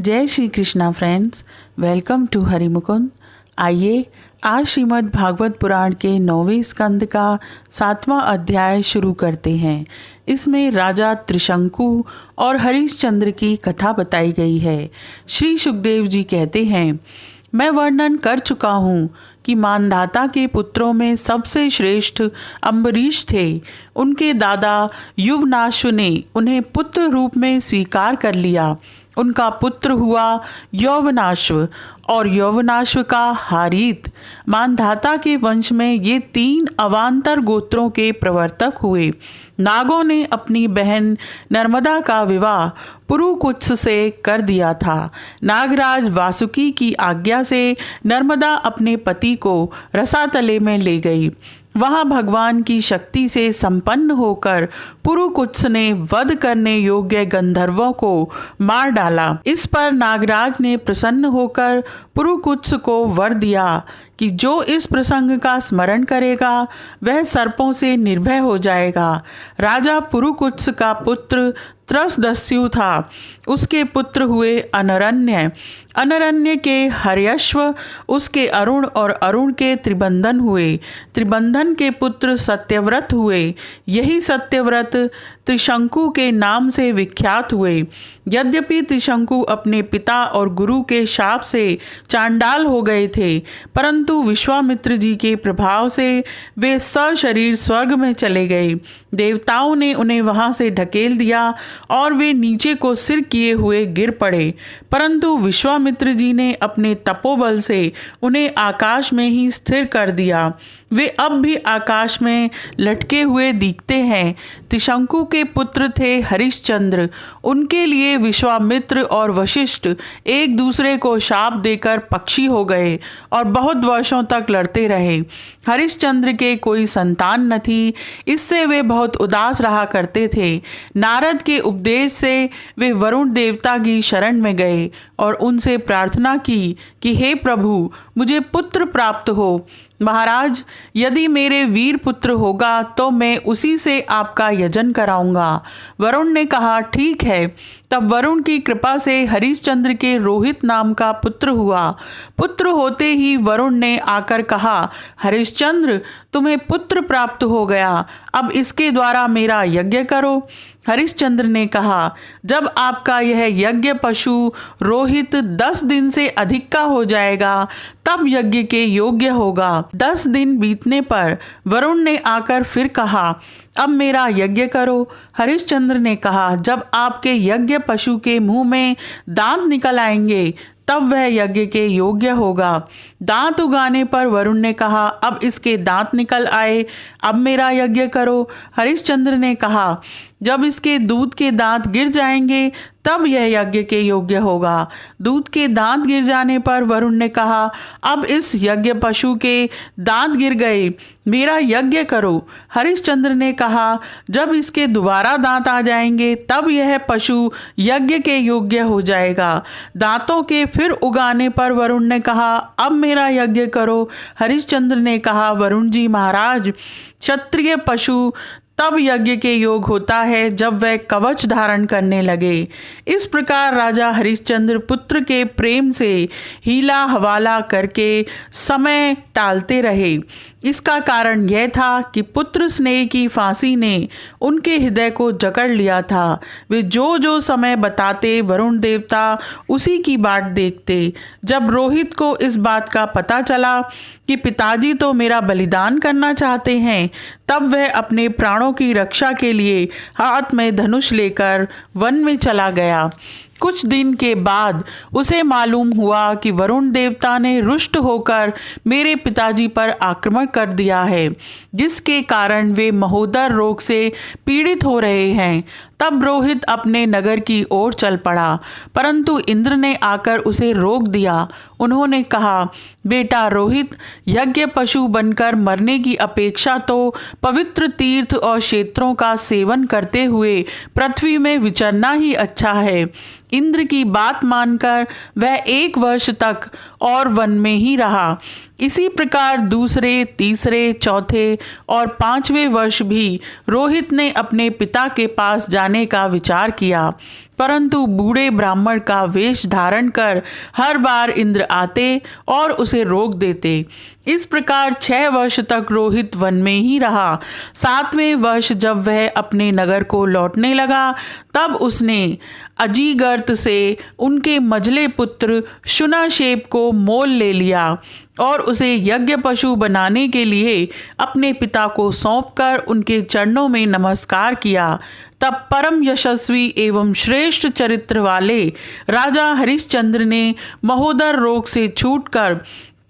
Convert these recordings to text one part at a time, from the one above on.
जय Shri Krishna friends, welcome to Harimukund. आइए आज श्रीमद् भागवत पुराण के 9वें स्कंद का 7वां अध्याय शुरू करते हैं। इसमें राजा त्रिशंकु और हरिश्चंद्र की कथा बताई गई है। श्री सुखदेव जी कहते हैं, मैं वर्णन कर चुका हूँ कि मानधाता के पुत्रों में सबसे श्रेष्ठ अम्बरीश थे। उनके दादा युवनाश्व ने उन्हें पुत्र रूप में स्वीकार कर लिया। उनका पुत्र हुआ यौवनाश्व और यौवनाश्व का हारीत। मानधाता के वंश में ये 3 अवान्तर गोत्रों के प्रवर्तक हुए। नागों ने अपनी बहन नर्मदा का विवाह पुरुकुत्स से कर दिया था। नागराज वासुकी की आज्ञा से नर्मदा अपने पति को रसातले में ले गई। वहां भगवान की शक्ति से संपन्न होकर पुरुकुत्स ने वध करने योग्य गंधर्वों को मार डाला। इस पर नागराज ने प्रसन्न होकर पुरुकुत्स को वर दिया कि जो इस प्रसंग का स्मरण करेगा वह सर्पों से निर्भय हो जाएगा। राजा पुरुकुत्स का पुत्र त्रसदस्यु था। उसके पुत्र हुए अनरण्य, अनरण्य के हर्यश्व, उसके अरुण और अरुण के त्रिबंधन हुए। त्रिबंधन के पुत्र सत्यव्रत हुए। यही सत्यव्रत त्रिशंकु के नाम से विख्यात हुए। यद्यपि त्रिशंकु अपने पिता और गुरु के शाप से चांडाल हो गए थे, परंतु विश्वामित्र जी के प्रभाव से वे सशरीर स्वर्ग में चले गए। देवताओं ने उन्हें वहां से ढकेल दिया और वे नीचे को सिर किए हुए गिर पड़े, परंतु विश्वामित्र जी ने अपने तपोबल से उन्हें आकाश में ही स्थिर कर दिया। वे अब भी आकाश में लटके हुए दिखते हैं। त्रिशंकु के पुत्र थे हरिश्चंद्र। उनके लिए विश्वामित्र और वशिष्ठ एक दूसरे को शाप देकर पक्षी हो गए और बहुत वर्षों तक लड़ते रहे। हरिश्चंद्र के कोई संतान न थी, इससे वे बहुत उदास रहा करते थे। नारद के उपदेश से वे वरुण देवता की शरण में गए और उनसे प्रार्थना की कि हे प्रभु, मुझे पुत्र प्राप्त हो। महाराज, यदि मेरे वीर पुत्र होगा तो मैं उसी से आपका यजन कराऊंगा। वरुण ने कहा, ठीक है। तब वरुण की कृपा से हरिश्चंद्र के रोहित नाम का पुत्र हुआ। पुत्र होते ही वरुण ने आकर कहा, हरिश्चंद्र, तुम्हें पुत्र प्राप्त हो गया, अब इसके द्वारा मेरा यज्ञ करो। हरिश्चंद्र ने कहा, जब आपका यह यज्ञ पशु रोहित 10 दिन से अधिक का हो जाएगा तब यज्ञ के योग्य होगा। 10 दिन बीतने पर वरुण ने आकर फिर कहा, अब मेरा यज्ञ करो। हरिश्चंद्र ने कहा, जब आपके यज्ञ पशु के मुंह में दांत निकल आएंगे तब वह यज्ञ के योग्य होगा। दांत उगाने पर वरुण ने कहा, अब इसके दांत निकल आए, अब मेरा यज्ञ करो। हरिश्चंद्र ने कहा, जब इसके दूध के दांत गिर जाएंगे तब यह यज्ञ के योग्य होगा। दूध के दांत गिर जाने पर वरुण ने कहा, अब इस यज्ञ पशु के दांत गिर गए, मेरा यज्ञ करो। हरिश्चंद्र ने कहा, जब इसके दोबारा दांत आ जाएंगे तब यह पशु यज्ञ के योग्य हो जाएगा। दांतों के फिर उगाने पर वरुण ने कहा, अब मेरा यज्ञ करो। हरिश्चंद्र ने कहा, वरुण जी महाराज, क्षत्रिय पशु तब यज्ञ के योग होता है जब वह कवच धारण करने लगे। इस प्रकार राजा हरिश्चंद्र पुत्र के प्रेम से हीला हवाला करके समय टालते रहे। इसका कारण यह था कि पुत्र स्नेह की फांसी ने उनके हृदय को जकड़ लिया था। वे जो जो समय बताते वरुण देवता उसी की बाट देखते। जब रोहित को इस बात का पता चला कि पिताजी तो मेरा बलिदान करना चाहते हैं, तब वह अपने प्राणों की रक्षा के लिए हाथ में धनुष लेकर वन में चला गया। कुछ दिन के बाद उसे मालूम हुआ कि वरुण देवता ने रुष्ट होकर मेरे पिताजी पर आक्रमण कर दिया है, जिसके कारण वे महोदर रोग से पीड़ित हो रहे हैं। तब रोहित अपने नगर की ओर चल पड़ा, परंतु इंद्र ने आकर उसे रोक दिया। उन्होंने कहा, बेटा रोहित, यज्ञ पशु बनकर मरने की अपेक्षा तो पवित्र तीर्थ और क्षेत्रों का सेवन करते हुए पृथ्वी में विचरना ही अच्छा है। इंद्र की बात मानकर वह 1 वर्ष तक और वन में ही रहा। इसी प्रकार दूसरे, तीसरे, चौथे और 5वें वर्ष भी रोहित ने अपने पिता के पास जाने का विचार किया, परंतु बूढ़े ब्राह्मण का वेश धारण कर हर बार इंद्र आते और उसे रोक देते। इस प्रकार 6 वर्ष तक रोहित वन में ही रहा। 7वें वर्ष जब वह अपने नगर को लौटने लगा, तब उसने अजीगर्त से उनके मझले पुत्र शुनशेप को मोल ले लिया और उसे यज्ञ पशु बनाने के लिए अपने पिता को सौंपकर उनके चरणों में नमस्कार किया। तब परम यशस्वी एवं श्रेष्ठ चरित्र वाले राजा हरिश्चंद्र ने महोदर रोग से छूटकर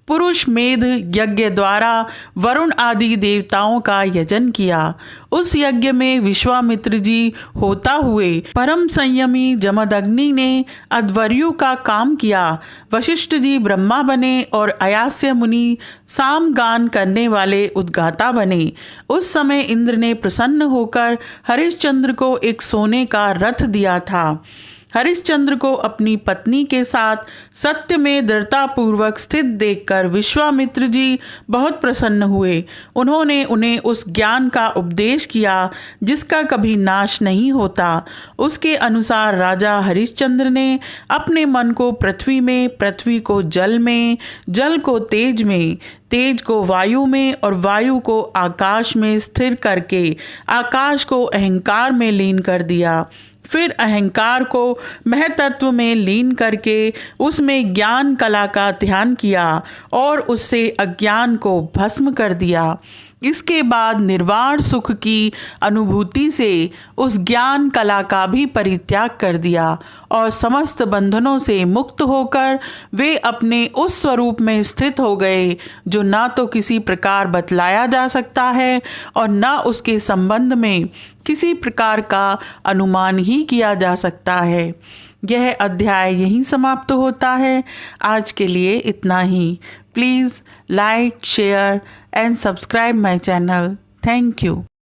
पुरुष मेध यज्ञ द्वारा वरुण आदि देवताओं का यजन किया। उस यज्ञ में विश्वामित्र जी होता हुए परम संयमी जमदग्नि ने अध्वर्यु का काम किया। वशिष्ठ जी ब्रह्मा बने और अयास्य मुनि साम गान करने वाले उद्गाता बने। उस समय इंद्र ने प्रसन्न होकर हरिश्चंद्र को एक सोने का रथ दिया था। हरिश्चंद्र को अपनी पत्नी के साथ सत्य में दृढ़तापूर्वक स्थित देखकर विश्वामित्र जी बहुत प्रसन्न हुए। उन्होंने उन्हें उस ज्ञान का उपदेश किया जिसका कभी नाश नहीं होता। उसके अनुसार राजा हरिश्चंद्र ने अपने मन को पृथ्वी में, पृथ्वी को जल में, जल को तेज में, तेज को वायु में और वायु को आकाश में स्थिर करके आकाश को अहंकार में लीन कर दिया। फिर अहंकार को महतत्व में लीन करके उसमें ज्ञान कला का ध्यान किया और उससे अज्ञान को भस्म कर दिया। इसके बाद निर्वाण सुख की अनुभूति से उस ज्ञान कला का भी परित्याग कर दिया और समस्त बंधनों से मुक्त होकर वे अपने उस स्वरूप में स्थित हो गए जो ना तो किसी प्रकार बतलाया जा सकता है और ना उसके संबंध में किसी प्रकार का अनुमान ही किया जा सकता है। यह अध्याय यहीं समाप्त होता है। आज के लिए इतना ही। Please like, share and subscribe my channel. Thank you.